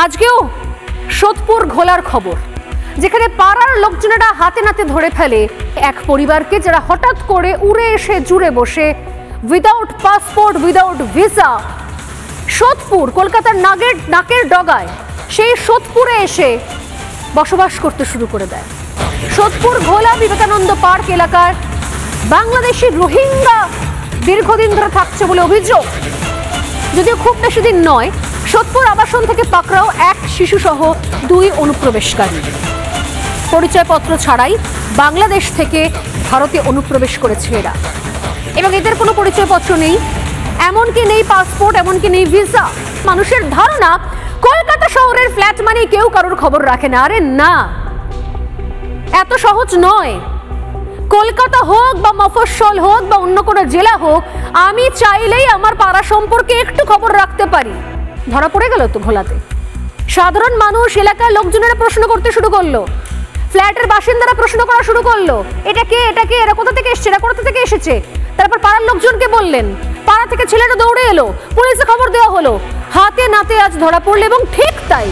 আজকেও সোদপুর ঘোলার খবর, যেখানে পাড়ার লোকজনেরা হাতে নাতে ধরে ফেলে এক পরিবারকে, যারা হঠাৎ করে উড়ে এসে জুড়ে বসে without passport, without visa Sodepur, কলকাতার নাকের ডগায় সেই সোদপুরে এসে বসবাস করতে শুরু করে দেয়। সোদপুর ঘোলা বিবেকানন্দ পার্ক এলাকার বাংলাদেশি রোহিঙ্গা দীর্ঘদিন ধরে থাকছে বলে অভিযোগ। যদিও খুব বেশি দিন নয়, সোদপুর আবাসন থেকে পাকড়াও এক শিশুসহ 2 অনুপ্রবেশকারী। পরিচয়পত্র ছাড়াই বাংলাদেশ থেকে ভারতে অনুপ্রবেশ করেছে এরা, এবং এদের কোনো পরিচয়পত্র নেই, এমনকি নেই পাসপোর্ট, এমনকি নেই ভিসা। মানুষের ধারণা কলকাতা শহরের ফ্ল্যাট মানে কেউ কারোর খবর রাখে না। আরে না, এত সহজ নয়। কলকাতা হোক বা মফস্বল হোক বা অন্য কোনো জেলা হোক, আমি চাইলেই আমার পাড়া সম্পর্কে একটু খবর রাখতে পারি। ধরা পড়ে গেল তো ঘোলাতে। সাধারণ মানুষ, এলাকার লোকজনেরা প্রশ্ন করতে শুরু করলো, ফ্ল্যাটের বাসিন্দারা প্রশ্ন করা শুরু করলো, এটা কে, এটা কে, এরা কোথা থেকে এসছে, এরা কোথা থেকে এসেছে। তারপর পাড়ার লোকজনকে বললেন, পাড়া থেকে ছেলেটা দৌড়ে এলো, পুলিশে খবর দেওয়া হলো, হাতে নাতে আজ ধরা পড়লো। এবং ঠিক তাই,